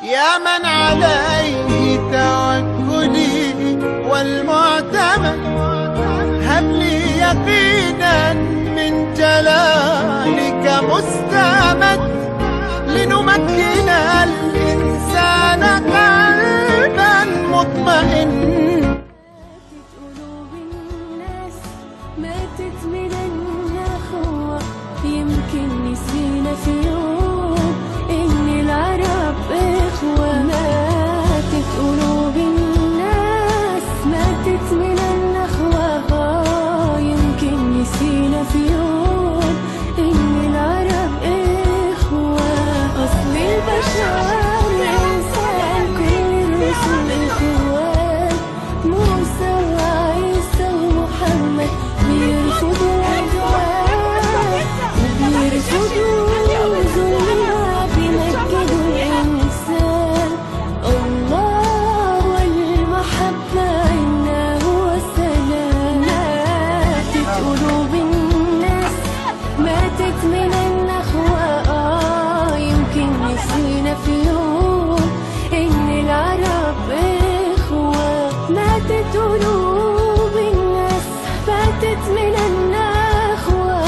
يا من عليه توكلي والمعتمد، هب لي يقينا من جلالك مستمد، لنمكن الإنسان قلبا مطمئن. قلوب الناس ماتت من النخوة، يمكن نسينا في يوم إن العرب إخوة. ماتت قلوب الناس ماتت من النخوة، يمكن نسينا في يوم إن العرب إخوة. أصل البشر إنسان، كل الرسل إخوان، موسى وعيسى ومحمد بيرفضوا العدوان، بيرفضوا ظلمنا، بيمجدوا الإنسان. الله والمحبة إنه السلام. ماتت قلوب الناس ماتت من النخوة، يمكن نسينا في يوم إن العرب إخوة. ماتت قلوب الناس ماتت من النخوة،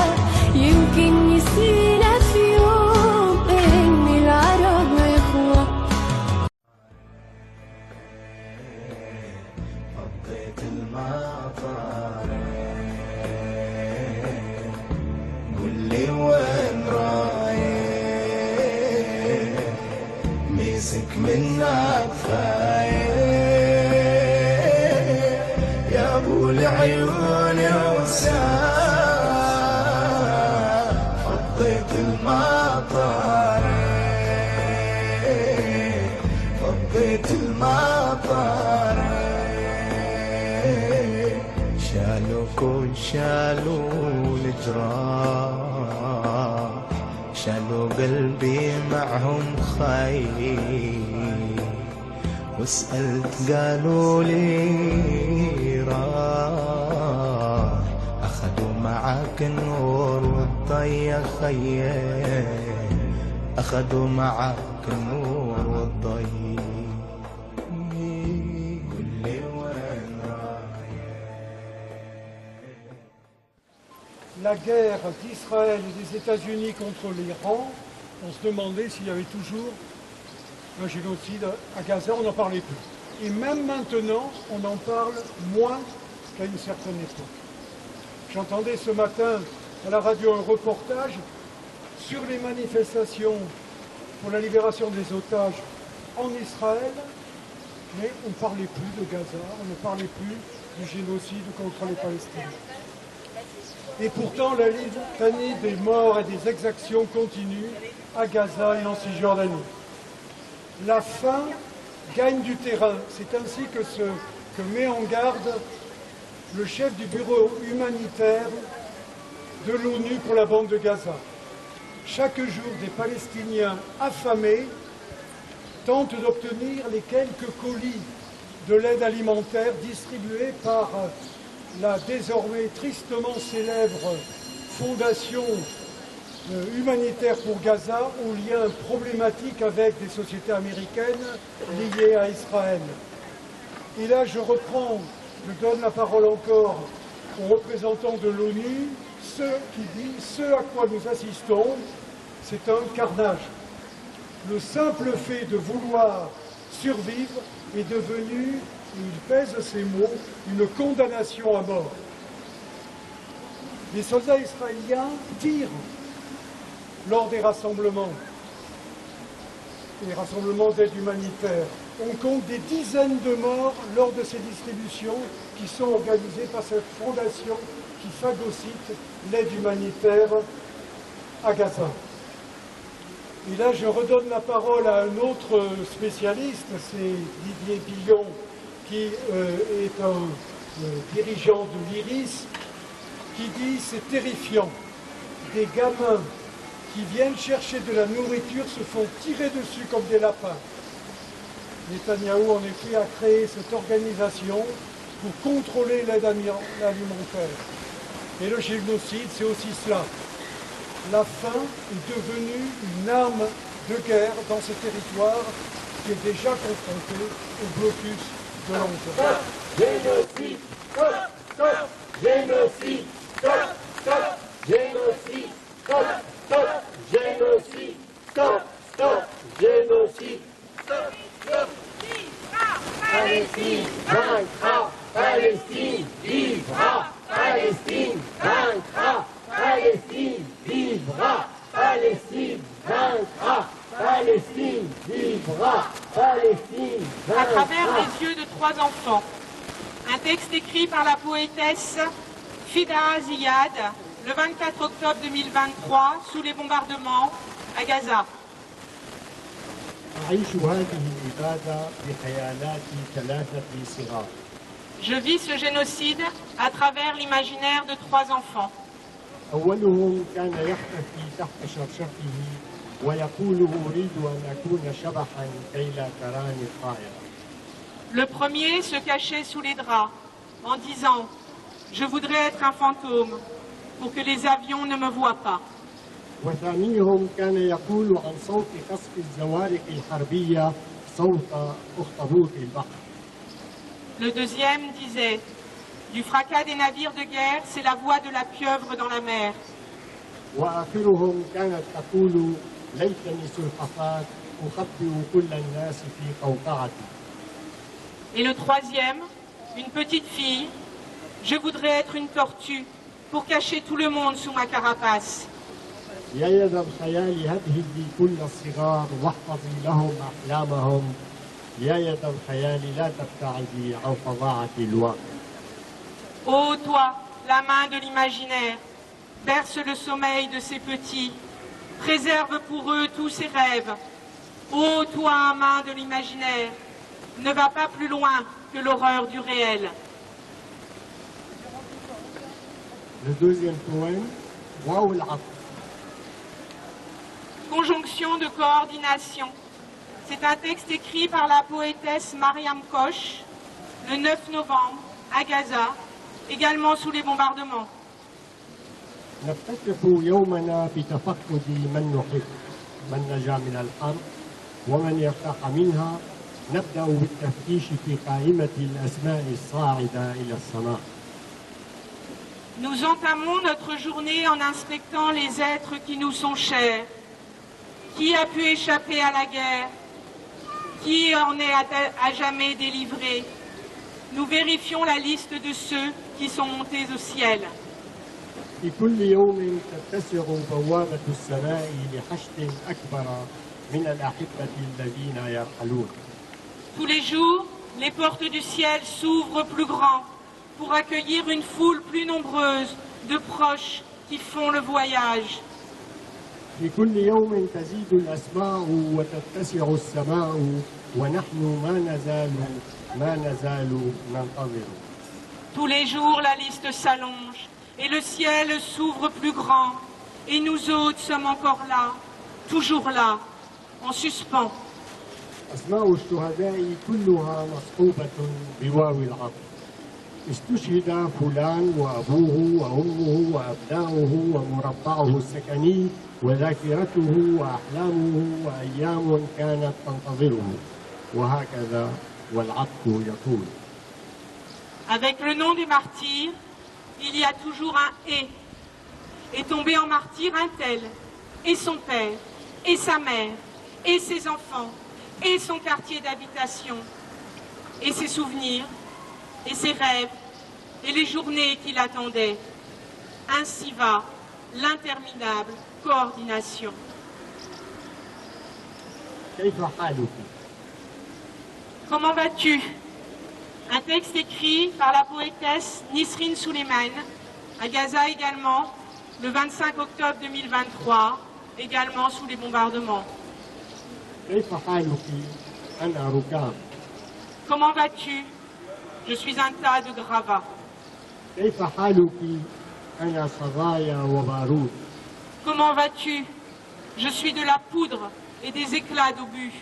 يمكن نسينا في يوم إن العرب إخوة. حطيت المطار، قل لي وين رايح، ميسك منك فايح، يا ابو العيون وسام. حطيت المطار، حطيت المطار، شالوا كل شالوا الجراح، شالوا قلبي معهم خير، وسألت قالوا لي راح، أخذوا معك النور والضي خير، أخذوا معك النور والضي. La guerre d'Israël et des États-Unis contre l'Iran, on se demandait s'il y avait toujours un génocide à Gaza, on n'en parlait plus. Et même maintenant, on en parle moins qu'à une certaine époque. J'entendais ce matin à la radio un reportage sur les manifestations pour la libération des otages en Israël, mais on ne parlait plus de Gaza, on ne parlait plus du génocide contre les Palestiniens. Et pourtant, la litanie des morts et des exactions continue à Gaza et en Cisjordanie. La faim gagne du terrain. C'est ainsi que met en garde le chef du bureau humanitaire de l'ONU pour la bande de Gaza. Chaque jour, des Palestiniens affamés tentent d'obtenir les quelques colis de l'aide alimentaire distribués par la désormais tristement célèbre Fondation humanitaire pour Gaza, aux liens problématiques avec des sociétés américaines liées à Israël. Et là, je donne la parole encore aux représentants de l'ONU, qui dit ce à quoi nous assistons, c'est un carnage. Le simple fait de vouloir survivre est devenu, il pèse ces mots, une condamnation à mort. Les soldats israéliens tirent lors des rassemblements d'aide humanitaire. On compte des dizaines de morts lors de ces distributions qui sont organisées par cette fondation qui phagocyte l'aide humanitaire à Gaza. Et là, je redonne la parole à un autre spécialiste, c'est Didier Billon, qui est un dirigeant de l'IRIS, qui dit « c'est terrifiant, des gamins qui viennent chercher de la nourriture se font tirer dessus comme des lapins ». Netanyahou, en effet, a créé cette organisation pour contrôler l'aide alimentaire. Et le génocide, c'est aussi cela. La faim est devenue une arme de guerre dans ce territoire qui est déjà confronté au blocus de long terme. Génocide, stop, stop, génocide, stop, stop, génocide, stop, stop, génocide, stop, stop, génocide, stop, stop. Palestine vaincra, Palestine vivra, Palestine vaincra, Palestine vivra, Palestine vaincra, Palestine vivra, Palestine vaincra. À travers les yeux de 3 enfants, un texte écrit par la poétesse Fida Ziyad le 24 octobre 2023 sous les bombardements à Gaza. Je vis ce génocide à travers l'imaginaire de 3 enfants. أولهم كان يختفي تحت شرشفه ويقول أريد أن أكون شبحا كي لا تراني الطائرة. Le premier se cachait sous les draps en disant « Je voudrais être un fantôme pour que les avions ne me voient pas ». وثانيهم كان يقول عن صوت قصف الزوارق الحربية صوت أخطبوط البحر. Le deuxième disait « Du fracas des navires de guerre, c'est la voix de la pieuvre dans la mer ». وآخرهم كانت تقول ليتني سلحفاة أخبئ كل الناس في قوقعتي. Et le troisième, une petite fille, je voudrais être une tortue pour cacher tout le monde sous ma carapace. يا يد الخيال هدهدي كل الصغار واحفظي لهم أحلامهم. يا يد الخيال لا تبتعدي عن فظاعة الواقع. Ô toi, la main de l'imaginaire, berce le sommeil de ces petits, préserve pour eux tous ces rêves. Ô toi, main de l'imaginaire, ne va pas plus loin que l'horreur du réel. Le deuxième poème, واو العطف. Conjonction de coordination. C'est un texte écrit par la poétesse Mariam Koch le 9 novembre à Gaza, également sous les bombardements. نفتتح يومنا بتفقد من نحب، من نجا من الحرب ومن يرتاح منها. نبدأ بالتفتيش في قائمة الأسماء الصاعدة إلى السماء. Nous entamons notre journée en inspectant les êtres qui nous sont chers. Qui a pu échapper à la guerre? Qui en est à jamais délivré? Nous vérifions la liste de ceux qui sont montés au ciel. في كل يوم تتسع بوابة السماء لحشد أكبر من الأحبة الذين يرحلون. Tous les jours, les portes du ciel s'ouvrent plus grand pour accueillir une foule plus nombreuse de proches qui font le voyage. في كل يوم تزيد الأسماء وتتسع السماء ونحن ما نزال ننتظر. Tous les jours, la liste s'allonge et le ciel s'ouvre plus grand. Et nous autres sommes encore là, toujours là, en suspens. أسماء الشهداء كلها مصحوبة بواو العطف. استشهد فلان وأبوه وأمه وأبناؤه ومربعه السكني وذاكرته وأحلامه وأيام كانت تنتظره وهكذا والعطف يطول. Avec le nom du martyr, il y a toujours un « et ». Est tombé en martyr un tel, et son père, et sa mère, et ses enfants, et son quartier d'habitation, et ses souvenirs, et ses rêves, et les journées qui l'attendaient. Ainsi va l'interminable coordination. Comment vas-tu? Un texte écrit par la poétesse Nisrine Souleymane, à Gaza également, le 25 octobre 2023, également sous les bombardements. Comment vas-tu? Je suis un tas de gravats. Comment vas-tu? Je suis de la poudre et des éclats d'obus.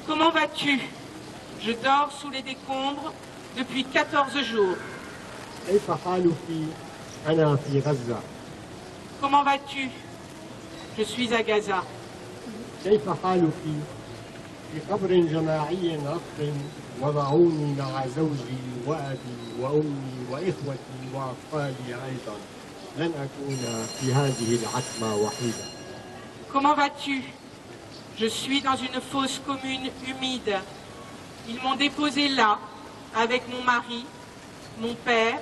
Comment vas-tu? Je dors sous les décombres depuis 14 jours. Comment vas-tu? Je suis à Gaza. Comment vas-tu? Je suis dans une fosse commune humide. Ils m'ont déposé là, avec mon mari, mon père,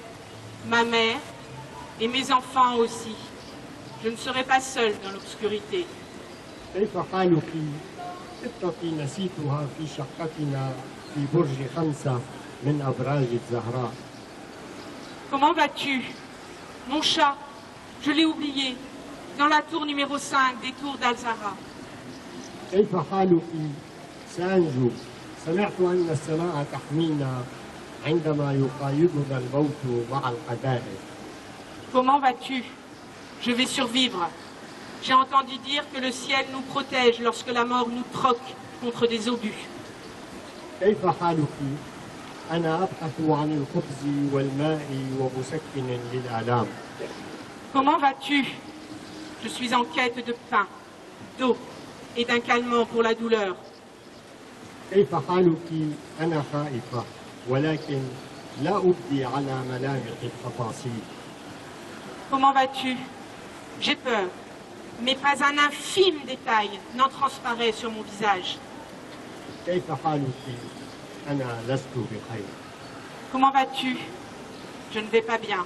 ma mère et mes enfants aussi. Je ne serai pas seule dans l'obscurité. Comment vas-tu? Mon chat, je l'ai oublié, dans la tour numéro 5 des tours d'Al-Zahra. Comment vas-tu? Je vais survivre. J'ai entendu dire que le ciel nous protège lorsque la mort nous troque contre des obus. Comment vas-tu? Je suis en quête de pain, d'eau et d'un calmant pour la douleur. Comment vas-tu? J'ai peur, mais pas un infime détail n'en transparaît sur mon visage. Comment vas-tu? Je ne vais pas bien.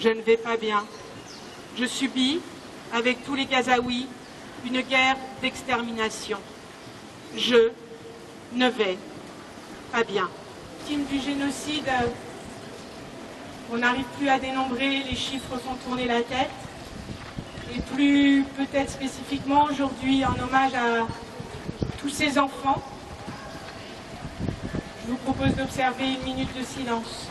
Je ne vais pas bien. Je subis, avec tous les Gazaouis, une guerre d'extermination. Je ne vais pas bien. Victimes du génocide, on n'arrive plus à dénombrer, les chiffres font tourner la tête. Et plus peut-être spécifiquement aujourd'hui en hommage à tous ces enfants, je vous propose d'observer une minute de silence.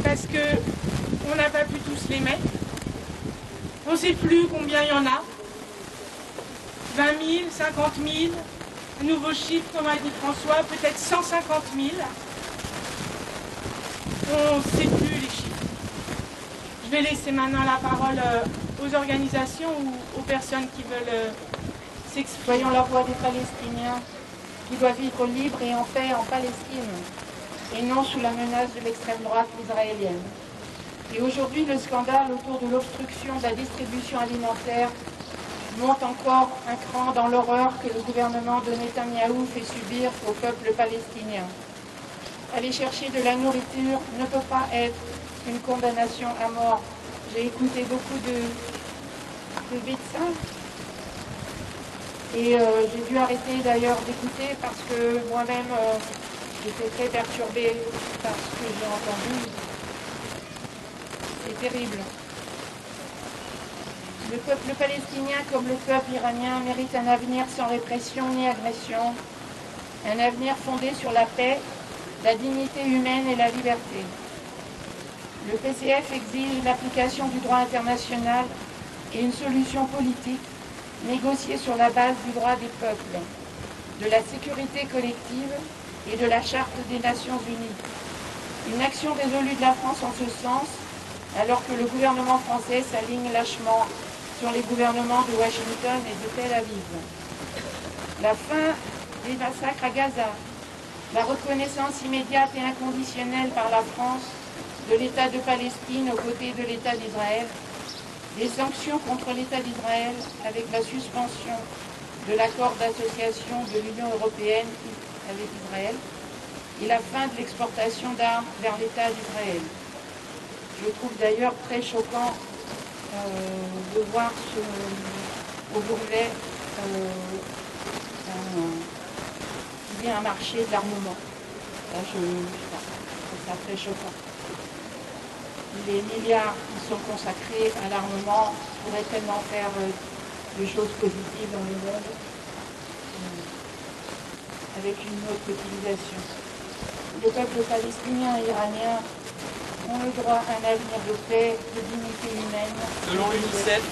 Parce qu'on n'a pas pu tous les mettre. On ne sait plus combien il y en a. 20 000, 50 000, un nouveau chiffre, comme a dit François, peut-être 150 000. On ne sait plus les chiffres. Je vais laisser maintenant la parole aux organisations ou aux personnes qui veulent s'exprimer. Voyons la voix des Palestiniens qui doivent vivre libres et en paix en Palestine, et non sous la menace de l'extrême droite israélienne. Et aujourd'hui, le scandale autour de l'obstruction de la distribution alimentaire monte encore un cran dans l'horreur que le gouvernement de Netanyahou fait subir au peuple palestinien. aller chercher de la nourriture ne peut pas être une condamnation à mort. J'ai écouté beaucoup de médecins et j'ai dû arrêter d'ailleurs d'écouter parce que moi-même j'étais très perturbée par ce que j'ai entendu. C'est terrible. Le peuple palestinien, comme le peuple iranien, mérite un avenir sans répression ni agression, un avenir fondé sur la paix, la dignité humaine et la liberté. Le PCF exige l'application du droit international et une solution politique négociée sur la base du droit des peuples, de la sécurité collective et de la Charte des Nations Unies. Une action résolue de la France en ce sens, alors que le gouvernement français s'aligne lâchement sur les gouvernements de Washington et de Tel Aviv. La fin des massacres à Gaza, la reconnaissance immédiate et inconditionnelle par la France de l'État de Palestine aux côtés de l'État d'Israël, des sanctions contre l'État d'Israël avec la suspension de l'accord d'association de l'Union européenne avec Israël et la fin de l'exportation d'armes vers l'État d'Israël. Je trouve d'ailleurs très choquant de voir au Bourget qu'il y a un marché de l'armement. Là, je trouve ça très choquant. Les milliards qui sont consacrés à l'armement pourraient tellement faire des choses positives dans le monde avec une autre utilisation. Le peuple palestinien et iranien ont le droit à un avenir de paix, de dignité humaine. Selon l'UNICEF,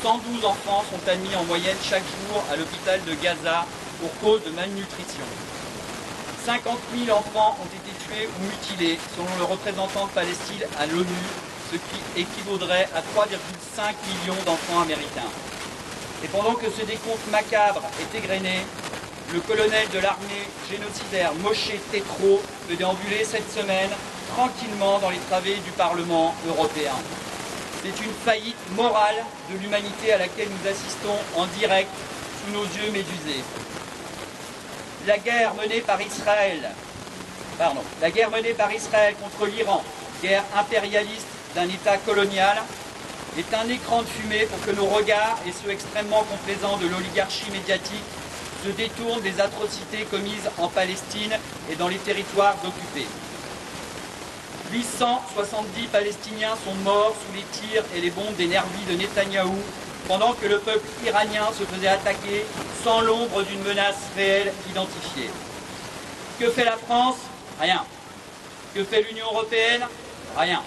112 enfants sont admis en moyenne chaque jour à l'hôpital de Gaza pour cause de malnutrition. 50 000 enfants ont été tués ou mutilés, selon le représentant de Palestine à l'ONU, ce qui équivaudrait à 3,5 millions d'enfants américains. Et pendant que ce décompte macabre est égrené, le colonel de l'armée génocidaire Moshe Tetro peut déambuler cette semaine tranquillement dans les travées du Parlement européen. C'est une faillite morale de l'humanité à laquelle nous assistons en direct sous nos yeux médusés. La guerre menée par Israël contre l'Iran, guerre impérialiste d'un État colonial, est un écran de fumée pour que nos regards et ceux extrêmement complaisants de l'oligarchie médiatique se détournent des atrocités commises en Palestine et dans les territoires occupés. 870 Palestiniens sont morts sous les tirs et les bombes des nervis de Netanyahou, pendant que le peuple iranien se faisait attaquer sans l'ombre d'une menace réelle identifiée. Que fait la France? Rien. Que fait l'Union européenne? Rien.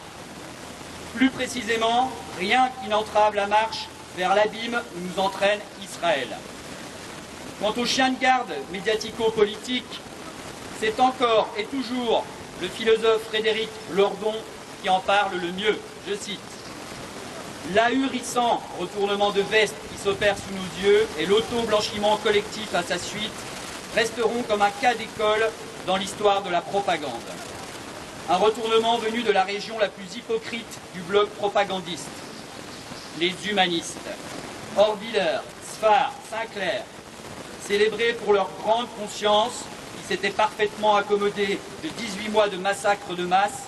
Plus précisément, rien qui n'entrave la marche vers l'abîme où nous entraîne Israël. Quant au chien de garde médiatico-politique, c'est encore et toujours le philosophe Frédéric Lordon qui en parle le mieux. Je cite: « L'ahurissant retournement de veste qui s'opère sous nos yeux et l'auto-blanchiment collectif à sa suite resteront comme un cas d'école dans l'histoire de la propagande. Un retournement venu de la région la plus hypocrite du bloc propagandiste. Les humanistes, Orviller, Sfar, Sinclair, célébrés pour leur grande conscience, qui s'était parfaitement accommodés de 18 mois de massacre de masse,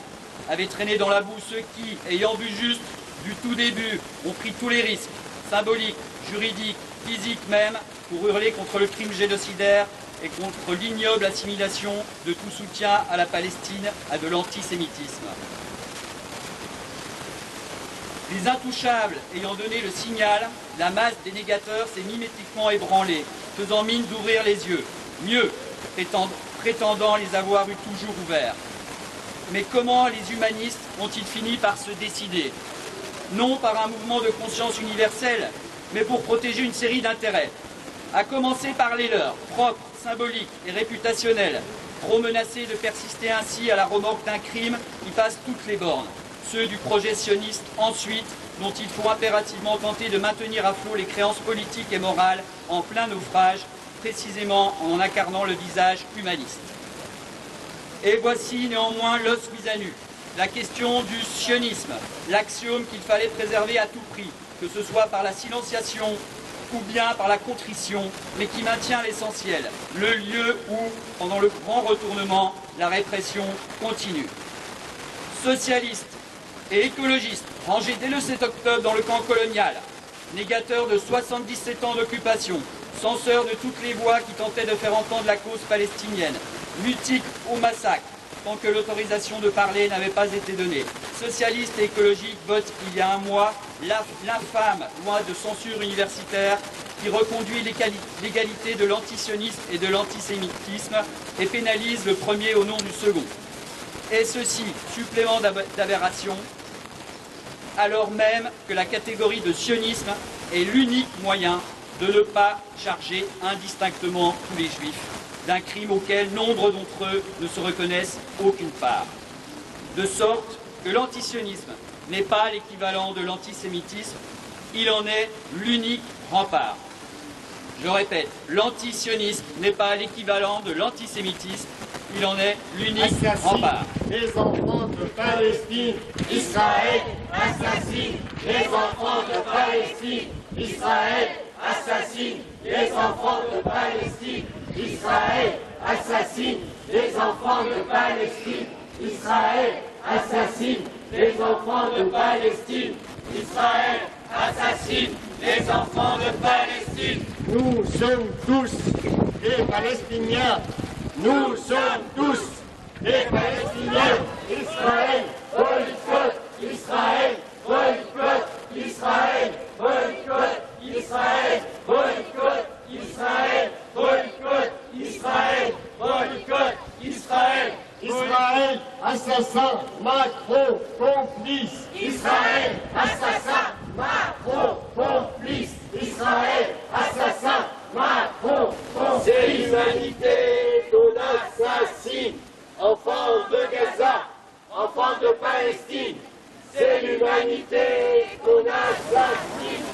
avaient traîné dans la boue ceux qui, ayant vu juste du tout début, ont pris tous les risques, symboliques, juridiques, physiques même, pour hurler contre le crime génocidaire et contre l'ignoble assimilation de tout soutien à la Palestine, à de l'antisémitisme. Les intouchables ayant donné le signal, la masse des négateurs s'est mimétiquement ébranlée, faisant mine d'ouvrir les yeux, mieux, prétendant les avoir eu toujours ouverts. Mais comment les humanistes ont-ils fini par se décider? Non par un mouvement de conscience universelle, mais pour protéger une série d'intérêts, à commencer par les leurs, propres, symboliques et réputationnels, trop menacés de persister ainsi à la remorque d'un crime qui passe toutes les bornes, ceux du projet sioniste ensuite, dont il faut impérativement tenter de maintenir à flot les créances politiques et morales en plein naufrage, précisément en incarnant le visage humaniste. Et voici néanmoins l'os mis à nu, la question du sionisme, l'axiome qu'il fallait préserver à tout prix, que ce soit par la silenciation ou bien par la contrition, mais qui maintient l'essentiel, le lieu où, pendant le grand retournement, la répression continue. Socialistes et écologistes, rangés dès le 7 octobre dans le camp colonial, négateurs de 77 ans d'occupation, censeurs de toutes les voix qui tentaient de faire entendre la cause palestinienne, mutiques au massacre, tant que l'autorisation de parler n'avait pas été donnée. Socialistes et écologiques votent il y a un mois l'infâme loi de censure universitaire qui reconduit l'égalité de l'antisionisme et de l'antisémitisme et pénalise le premier au nom du second. Et ceci, supplément d'aberration, alors même que la catégorie de sionisme est l'unique moyen de ne pas charger indistinctement tous les juifs d'un crime auquel nombre d'entre eux ne se reconnaissent aucune part. De sorte que l'antisionisme n'est pas l'équivalent de l'antisémitisme, il en est l'unique rempart. Je répète, l'antisionisme n'est pas l'équivalent de l'antisémitisme, il en est l'unique rempart. Les enfants de Palestine, Israël assassine les enfants de Palestine, Israël assassine les enfants de Palestine, Israël assassine les enfants de Palestine, Israël assassine les enfants de Palestine, Israël assassine les enfants de Palestine. Nous sommes tous des Palestiniens, nous sommes tous des Palestiniens. Israël boycotte, Israël boycotte, Israël boycotte, Israël boycotte, Israël boycotte, Israël boycotte, Israël. Israël assassin, Macron complice. Israël assassin, Macron complice. Israël assassin, Macron complice. C'est l'humanité qu'on assassine. Enfants de Gaza, enfants de Palestine. C'est l'humanité qu'on assassine.